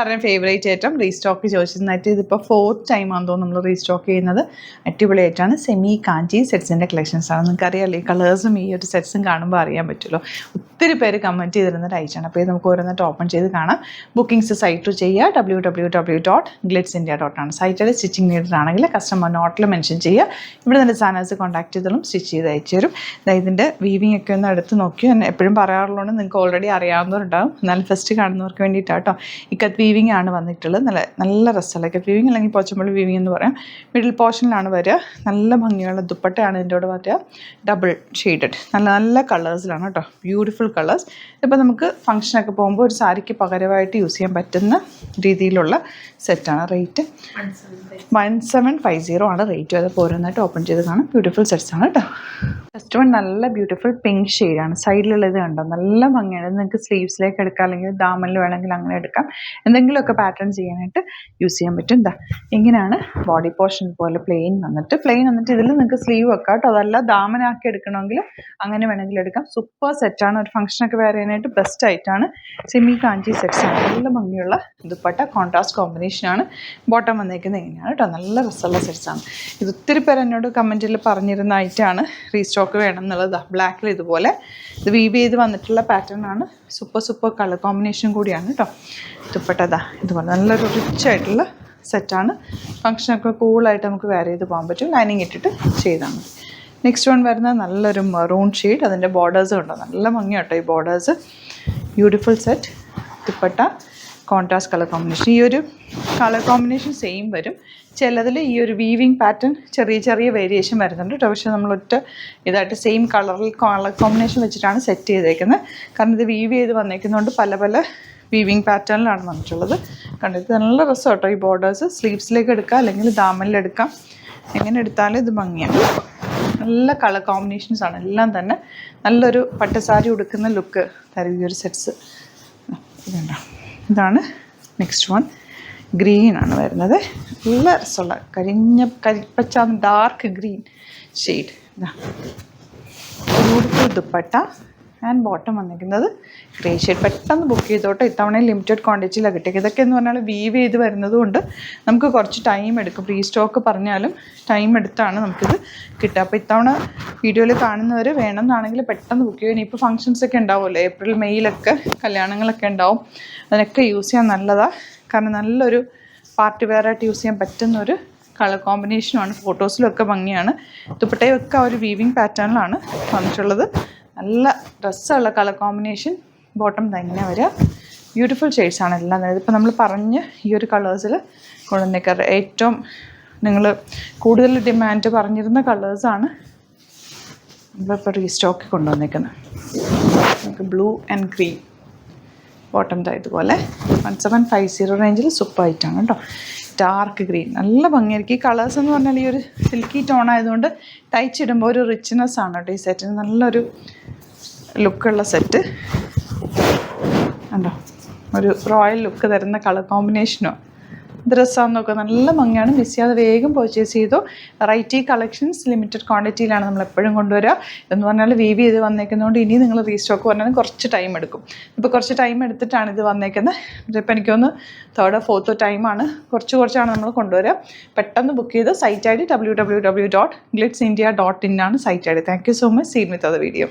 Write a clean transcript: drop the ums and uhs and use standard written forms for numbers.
എല്ലാവരുടെയും favourite item restock ചോദിച്ചതായിട്ട് ഇതിപ്പോൾ 4th ടൈമാണെന്ന് തോന്നുന്നു നമ്മൾ റീസ്റ്റോക്ക് ചെയ്യുന്നത്. അടിപൊളിയായിട്ടാണ് സെമി കാഞ്ചി സെറ്റ്സിൻ്റെ കളക്ഷൻസാണ്. നിങ്ങൾക്ക് അറിയാമല്ലോ ഈ കളേഴ്സും ഈ ഒരു സെറ്റ്സും കാണുമ്പോൾ അറിയാൻ പറ്റുമല്ലോ. ഒത്തിരി പേര് കമൻറ്റ് ചെയ്തിരുന്ന ഒരു ഐറ്റമാണ്. അപ്പോൾ ഇത് നമുക്ക് ഓരോന്നിട്ട് ഓപ്പൺ ചെയ്ത് കാണാം. ബുക്കിംഗ്സ് സൈറ്റ് ചെയ്യുക www.glitzindia.com സൈറ്റിൽ സ്റ്റിച്ചിങ് നീഡഡ് ആണെങ്കിൽ കസ്റ്റമർ നോട്ടിൽ മെൻഷൻ ചെയ്യുക. ഇവിടെ നിന്ന് ഡിസൈനേഴ്സ് കോൺടാക്ട് ചെയ്തോളും, സ്റ്റിച്ച് ചെയ്ത് അയച്ചു തരും. ഇതിൻ്റെ വീവിങ് ഒക്കെ ഒന്ന് എടുത്ത് നോക്കി. എപ്പോഴും പറയാറുള്ളതുകൊണ്ട് നിങ്ങൾക്ക് ഓൾറെഡി അറിയാവുന്നവരുണ്ടാകും, എന്നാൽ ഫസ്റ്റ് കാണുന്നവർക്ക് വേണ്ടിയിട്ടാണ് കേട്ടോ. ഇക്കത്ത് വീവിങ് ആണ് വന്നിട്ടുള്ളത്. നല്ല രസമുള്ള ഇക്കത്ത് വീവിങ് അല്ലെങ്കിൽ പോച്ചമ്പള്ളി വീവിങ് എന്ന് പറയാം. മിഡിൽ പോർഷനിലാണ് വരിക. നല്ല ഭംഗിയുള്ള ദുപ്പട്ടയാണ് ഇതിൻ്റെ കൂടെ വരിക. ഡബിൾ ഷെയ്ഡഡ് നല്ല കളേഴ്സിലാണ് കേട്ടോ. Beautiful colours. ഇപ്പോൾ നമുക്ക് ഫംഗ്ഷനൊക്കെ പോകുമ്പോൾ ഒരു സാരിക്ക് പകരമായിട്ട് യൂസ് ചെയ്യാൻ പറ്റുന്ന രീതിയിലുള്ള സെറ്റാണ്. റേറ്റ് 1750 ആണ് റേറ്റ്. അത് ഓരോന്നായിട്ട് ഓപ്പൺ ചെയ്ത് കാണാം. ബ്യൂട്ടിഫുൾ സെറ്റ്സാണ് കേട്ടോ. ഫസ്റ്റ് വൺ നല്ല ബ്യൂട്ടിഫുൾ പിങ്ക് ഷെയ്ഡാണ്. സൈഡിലുള്ളത് കണ്ടോ, നല്ല ഭംഗിയാണ്. നിങ്ങൾക്ക് സ്ലീവ്സിലേക്ക് എടുക്കാം, അല്ലെങ്കിൽ ദാമനിൽ വേണമെങ്കിൽ അങ്ങനെ എടുക്കാം. എന്തെങ്കിലുമൊക്കെ പാറ്റേൺ ചെയ്യാനായിട്ട് യൂസ് ചെയ്യാൻ പറ്റും. എന്താ ഇങ്ങനെയാണ് ബോഡി പോർഷൻ പോലെ പ്ലെയിൻ വന്നിട്ട് ഇതിൽ നിങ്ങൾക്ക് സ്ലീവ് വെക്കാം കേട്ടോ. അതല്ല ദാമനാക്കി എടുക്കണമെങ്കിൽ അങ്ങനെ വേണമെങ്കിൽ എടുക്കാം. സൂപ്പർ സെറ്റാണ്. ഒരു ഫംഗ്ഷനൊക്കെ വെയർ ചെയ്യാനായിട്ട് ബെസ്റ്റ് ആയിട്ടാണ്. സെമി കാഞ്ചി സെറ്റ്സാണ്. നല്ല ഭംഗിയുള്ള ദുപ്പട്ട കോൺട്രാസ്റ്റ് കോമ്പിനേഷനാണ്. ബോട്ടം വന്നേക്കുന്നത് എങ്ങനെയാണ് കേട്ടോ. നല്ല രസമുള്ള സെറ്റ്സാണ്. ഇത് ഒത്തിരി പേര് എന്നോട് കമൻറ്റിൽ പറഞ്ഞിരുന്ന ഐറ്റമാണ് റീസ്റ്റോക്ക് വേണം എന്നുള്ളത്. ബ്ലാക്കിൽ ഇതുപോലെ ഇത് വീവ് ചെയ്ത് വന്നിട്ടുള്ള പാറ്റേൺ ആണ്. സൂപ്പർ കളർ കോമ്പിനേഷൻ കൂടിയാണ് കേട്ടോ. ദുപ്പട്ട ഇതുപോലെ നല്ലൊരു റിച്ച് ആയിട്ടുള്ള സെറ്റാണ്. ഫംഗ്ഷനൊക്കെ കൂളായിട്ട് നമുക്ക് വെയർ ചെയ്ത് പോകാൻ പറ്റും. ലൈനിങ് ഇട്ടിട്ട് ചെയ്താൽ മതി. നെക്സ്റ്റ് വൺ വരുന്നത് നല്ലൊരു മെറൂൺ ഷെയ്ഡ്. അതിൻ്റെ ബോർഡേഴ്സ് ഉണ്ടോ, നല്ല ഭംഗി കേട്ടോ ഈ borders. Beautiful set. Dupatta contrast colour combination. ഈ ഒരു കളർ കോമ്പിനേഷൻ സെയിം വരും. ചിലതിൽ ഈ ഒരു വീവിങ് പാറ്റേൺ ചെറിയ വേരിയേഷൻ വരുന്നുണ്ട് കേട്ടോ. പക്ഷേ നമ്മളൊറ്റ ഇതായിട്ട് സെയിം കളർ കോമ്പിനേഷൻ വെച്ചിട്ടാണ് സെറ്റ് ചെയ്തേക്കുന്നത്. കാരണം ഇത് വീവ് ചെയ്ത് വന്നേക്കുന്നതുകൊണ്ട് പല വീവിങ് പാറ്റേണിലാണ് വന്നിട്ടുള്ളത്. കണ്ടിട്ട് നല്ല രസം കേട്ടോ ഈ ബോർഡേഴ്സ്. സ്ലീവ്സിലേക്ക് എടുക്കാം, അല്ലെങ്കിൽ ദാമനിലെടുക്കാം. എങ്ങനെ എടുത്താലും ഇത് ഭംഗിയാണ്. നല്ല കളർ കോമ്പിനേഷൻസാണ് എല്ലാം തന്നെ. നല്ലൊരു പട്ടുസാരി ഉടുക്കുന്ന ലുക്ക് തരും ഈ ഒരു സെറ്റ്സ്. ഇതാണ് നെക്സ്റ്റ് വൺ. ഗ്രീനാണ് വരുന്നത്. നല്ല രസമുള്ള കരിപ്പച്ച dark green shade. Beautiful dupatta and bottom വന്നിരിക്കുന്നത് ഗ്രേ ഷെയ്ഡ്. പെട്ടെന്ന് ബുക്ക് ചെയ്തോട്ടെ. ഇത്തവണ ലിമിറ്റഡ് ക്വാണ്ടിറ്റിയിലാണ് കിട്ടിയത്. ഇതൊക്കെ എന്ന് പറഞ്ഞാൽ വീവ് ചെയ്ത് വരുന്നത് കൊണ്ട് നമുക്ക് കുറച്ച് ടൈം എടുക്കും. റീസ്റ്റോക്ക് പറഞ്ഞാലും ടൈം എടുത്താണ് നമുക്കിത് കിട്ടുക. അപ്പോൾ ഇത്തവണ വീഡിയോയിൽ കാണുന്നവർ വേണമെന്നാണെങ്കിൽ പെട്ടെന്ന് ബുക്ക് ചെയ്യും. ഇനിയിപ്പോൾ ഫംഗ്ഷൻസൊക്കെ ഉണ്ടാവുമല്ലോ, ഏപ്രിൽ മെയ്യിലൊക്കെ കല്യാണങ്ങളൊക്കെ ഉണ്ടാവും. അതിനൊക്കെ യൂസ് ചെയ്യാൻ നല്ലതാണ്. കാരണം നല്ലൊരു പാർട്ടി വെയറായിട്ട് യൂസ് ചെയ്യാൻ പറ്റുന്നൊരു കളർ കോമ്പിനേഷനുമാണ്. ഫോട്ടോസിലൊക്കെ ഭംഗിയാണ്. ദുപ്പട്ടയൊക്കെ ആ ഒരു വീവിങ് പാറ്റേണിലാണ് വന്നിട്ടുള്ളത്. നല്ല രസമുള്ള കളർ കോമ്പിനേഷൻ. ബോട്ടം ഇങ്ങനെ വരിക. ബ്യൂട്ടിഫുൾ ഷെയ്ഡ്സാണ് എല്ലാം. ഇതിപ്പോൾ നമ്മൾ പറഞ്ഞ് ഈ ഒരു കളേഴ്സിൽ കൊണ്ടുവന്നേക്കാറ് ഏറ്റവും നിങ്ങൾ കൂടുതൽ ഡിമാൻഡ് പറഞ്ഞിരുന്ന കളേഴ്സാണ് നമ്മളിപ്പോൾ റീസ്റ്റോക്ക് കൊണ്ടുവന്നേക്കുന്നത്. നമുക്ക് ബ്ലൂ ആൻഡ് ഗ്രീൻ. ബോട്ടം ഇതുപോലെ 1750 റേഞ്ചിൽ സൂപ്പർ ആയിട്ടാണ് കേട്ടോ. ഡാർക്ക് ഗ്രീൻ നല്ല ഭംഗിയായിരിക്കും. ഈ കളേഴ്സ് എന്ന് പറഞ്ഞാൽ ഈ ഒരു സിൽക്കി ടോൺ ആയതുകൊണ്ട് തയ്ച്ചിടുമ്പോൾ ഒരു റിച്ച്നെസ് ആണ് കേട്ടോ ഈ സെറ്റിന്. നല്ലൊരു ലുക്കുള്ള സെറ്റ് ഉണ്ടോ. ഒരു റോയൽ ലുക്ക് തരുന്ന കളർ കോമ്പിനേഷനോ ഡ്രസ്സാന്ന് നോക്കുക. നല്ല ഭംഗിയാണ്. മിസ് ചെയ്യാതെ വേഗം പർച്ചേസ് ചെയ്തു. വെറൈറ്റി കളക്ഷൻസ് ലിമിറ്റഡ് ക്വാണ്ടിറ്റിയിലാണ് നമ്മൾ എപ്പോഴും കൊണ്ടുവരിക. എന്ന് പറഞ്ഞാൽ വീവ് ചെയ്ത് വന്നേക്കുന്നതുകൊണ്ട് ഇനി നിങ്ങൾ റീസ്റ്റോക്ക് പറഞ്ഞാൽ കുറച്ച് ടൈം എടുക്കും. ഇപ്പോൾ കുറച്ച് ടൈം എടുത്തിട്ടാണ് ഇത് വന്നേക്കുന്നത്. ഇപ്പോൾ എനിക്കൊന്ന് 3rd or 4th ടൈമാണ്. കുറച്ചാണ് നമ്മൾ കൊണ്ടുവരിക. പെട്ടെന്ന് ബുക്ക് ചെയ്ത് സൈറ്റ് ഐ ഡി www.glitzindia.in ആണ് site I D. Thank you so much. Seen with the video.